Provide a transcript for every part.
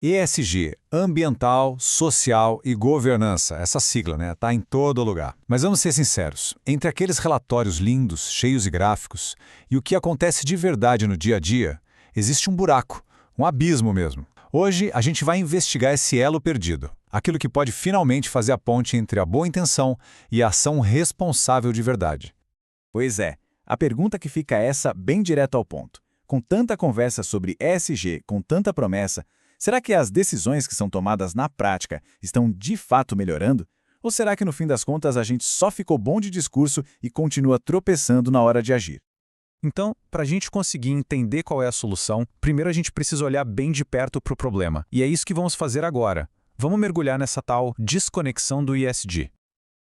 ESG, ambiental, social e governança. Essa sigla, né? Tá em todo lugar. Mas vamos ser sinceros, entre aqueles relatórios lindos, cheios de gráficos, e o que acontece de verdade no dia a dia, existe um buraco, um abismo mesmo. Hoje a gente vai investigar esse elo perdido, aquilo que pode finalmente fazer a ponte entre a boa intenção e a ação responsável de verdade. Pois é, a pergunta que fica é essa, bem direto ao ponto. Com tanta conversa sobre ESG, com tanta promessa, será que as decisões que são tomadas na prática estão de fato melhorando? Ou será que no fim das contas a gente só ficou bom de discurso e continua tropeçando na hora de agir? Então, para a gente conseguir entender qual é a solução, primeiro a gente precisa olhar bem de perto para o problema. E é isso que vamos fazer agora. Vamos mergulhar nessa tal desconexão do ESG.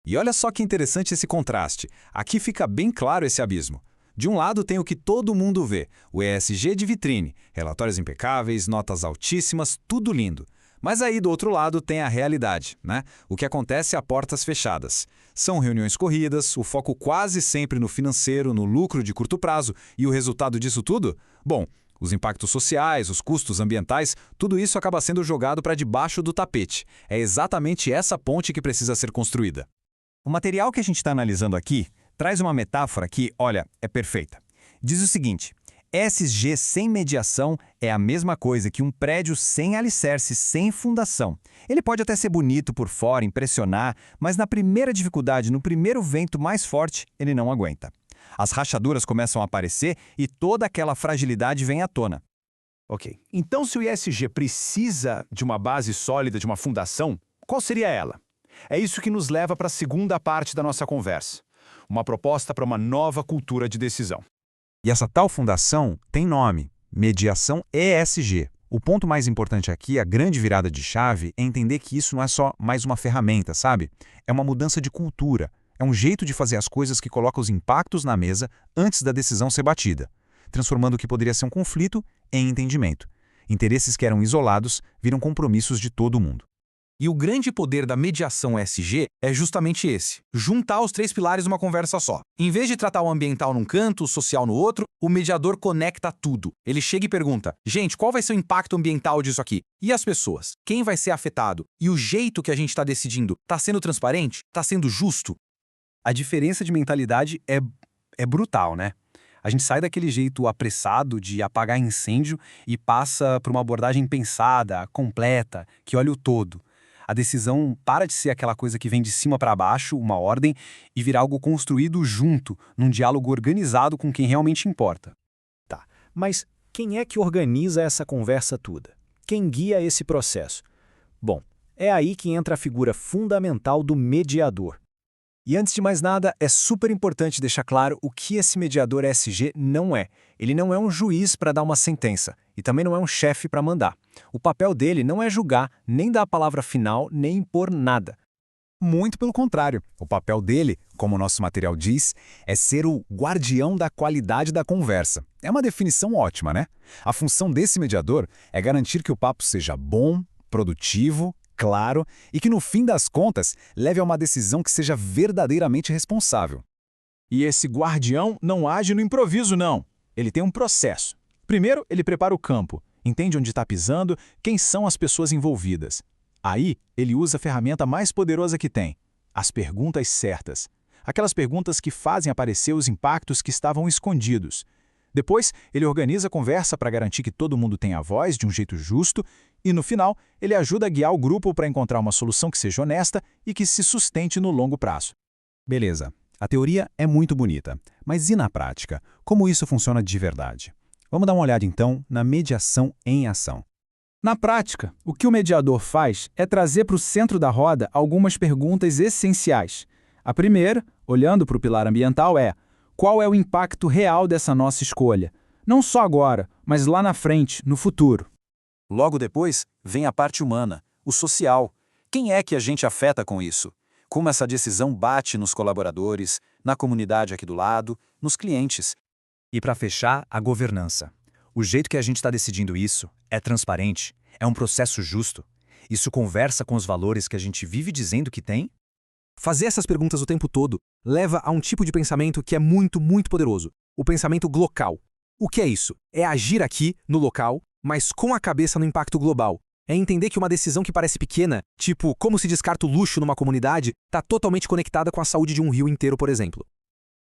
E olha só que interessante esse contraste. Aqui fica bem claro esse abismo. De um lado tem o que todo mundo vê, o ESG de vitrine, relatórios impecáveis, notas altíssimas, tudo lindo. Mas aí do outro lado tem a realidade, né? O que acontece a portas fechadas. São reuniões corridas, o foco quase sempre no financeiro, no lucro de curto prazo, e o resultado disso tudo? Bom, os impactos sociais, os custos ambientais, tudo isso acaba sendo jogado para debaixo do tapete. É exatamente essa ponte que precisa ser construída. O material que a gente está analisando aqui traz uma metáfora que, olha, é perfeita. Diz o seguinte: ESG sem mediação é a mesma coisa que um prédio sem alicerce, sem fundação. Ele pode até ser bonito por fora, impressionar, mas na primeira dificuldade, no primeiro vento mais forte, ele não aguenta. As rachaduras começam a aparecer e toda aquela fragilidade vem à tona. Ok, então se o ESG precisa de uma base sólida, de uma fundação, qual seria ela? É isso que nos leva para a segunda parte da nossa conversa. Uma proposta para uma nova cultura de decisão. E essa tal fundação tem nome, Mediação ESG. O ponto mais importante aqui, a grande virada de chave, é entender que isso não é só mais uma ferramenta, sabe? É uma mudança de cultura. É um jeito de fazer as coisas que coloca os impactos na mesa antes da decisão ser batida, transformando o que poderia ser um conflito em entendimento. Interesses que eram isolados viram compromissos de todo mundo. E o grande poder da mediação ESG é justamente esse: juntar os três pilares numa conversa só. Em vez de tratar o ambiental num canto, o social no outro, o mediador conecta tudo. Ele chega e pergunta: gente, qual vai ser o impacto ambiental disso aqui? E as pessoas? Quem vai ser afetado? E o jeito que a gente está decidindo está sendo transparente? Está sendo justo? A diferença de mentalidade é brutal, né? A gente sai daquele jeito apressado de apagar incêndio e passa para uma abordagem pensada, completa, que olha o todo. A decisão para de ser aquela coisa que vem de cima para baixo, uma ordem, e virar algo construído junto, num diálogo organizado com quem realmente importa. Tá, mas quem é que organiza essa conversa toda? Quem guia esse processo? Bom, é aí que entra a figura fundamental do mediador. E antes de mais nada, é super importante deixar claro o que esse mediador ESG não é. Ele não é um juiz para dar uma sentença, e também não é um chefe para mandar. O papel dele não é julgar, nem dar a palavra final, nem impor nada. Muito pelo contrário. O papel dele, como o nosso material diz, é ser o guardião da qualidade da conversa. É uma definição ótima, né? A função desse mediador é garantir que o papo seja bom, produtivo, claro e que, no fim das contas, leve a uma decisão que seja verdadeiramente responsável. E esse guardião não age no improviso, não. Ele tem um processo. Primeiro, ele prepara o campo, entende onde está pisando, quem são as pessoas envolvidas. Aí, ele usa a ferramenta mais poderosa que tem, as perguntas certas. Aquelas perguntas que fazem aparecer os impactos que estavam escondidos. Depois, ele organiza a conversa para garantir que todo mundo tenha a voz de um jeito justo e, no final, ele ajuda a guiar o grupo para encontrar uma solução que seja honesta e que se sustente no longo prazo. Beleza, a teoria é muito bonita, mas e na prática? Como isso funciona de verdade? Vamos dar uma olhada, então, na mediação em ação. Na prática, o que o mediador faz é trazer para o centro da roda algumas perguntas essenciais. A primeira, olhando para o pilar ambiental, é: qual é o impacto real dessa nossa escolha? Não só agora, mas lá na frente, no futuro. Logo depois, vem a parte humana, o social. Quem é que a gente afeta com isso? Como essa decisão bate nos colaboradores, na comunidade aqui do lado, nos clientes? E para fechar, a governança. O jeito que a gente está decidindo isso é transparente, é um processo justo. Isso conversa com os valores que a gente vive dizendo que tem? Fazer essas perguntas o tempo todo leva a um tipo de pensamento que é muito, muito poderoso. O pensamento glocal. O que é isso? É agir aqui, no local, mas com a cabeça no impacto global. É entender que uma decisão que parece pequena, tipo como se descarta o luxo numa comunidade, está totalmente conectada com a saúde de um rio inteiro, por exemplo.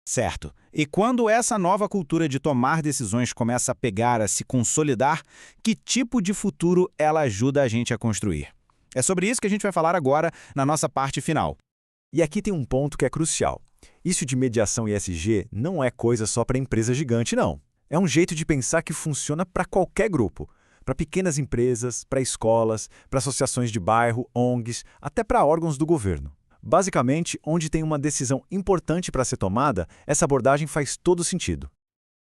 Certo. E quando essa nova cultura de tomar decisões começa a pegar, a se consolidar, que tipo de futuro ela ajuda a gente a construir? É sobre isso que a gente vai falar agora na nossa parte final. E aqui tem um ponto que é crucial. Isso de mediação ESG não é coisa só para empresa gigante, não. É um jeito de pensar que funciona para qualquer grupo. Para pequenas empresas, para escolas, para associações de bairro, ONGs, até para órgãos do governo. Basicamente, onde tem uma decisão importante para ser tomada, essa abordagem faz todo sentido.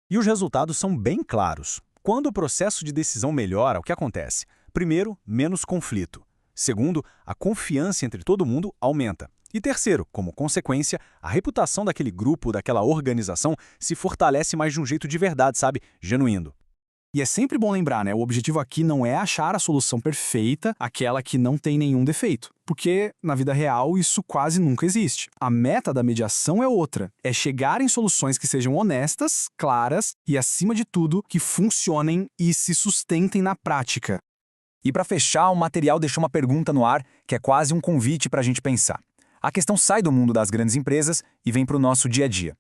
E os resultados são bem claros. Quando o processo de decisão melhora, o que acontece? Primeiro, menos conflito. Segundo, a confiança entre todo mundo aumenta. E terceiro, como consequência, a reputação daquele grupo, daquela organização, se fortalece mais de um jeito de verdade, sabe? Genuíno. E é sempre bom lembrar, né? O objetivo aqui não é achar a solução perfeita, aquela que não tem nenhum defeito. Porque, na vida real, isso quase nunca existe. A meta da mediação é outra. É chegar em soluções que sejam honestas, claras e, acima de tudo, que funcionem e se sustentem na prática. E para fechar, o material deixou uma pergunta no ar que é quase um convite para a gente pensar. A questão sai do mundo das grandes empresas e vem para o nosso dia a dia.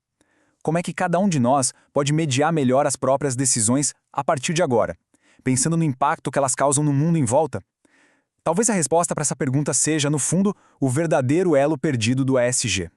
Como é que cada um de nós pode mediar melhor as próprias decisões a partir de agora, pensando no impacto que elas causam no mundo em volta? Talvez a resposta para essa pergunta seja, no fundo, o verdadeiro elo perdido do ESG.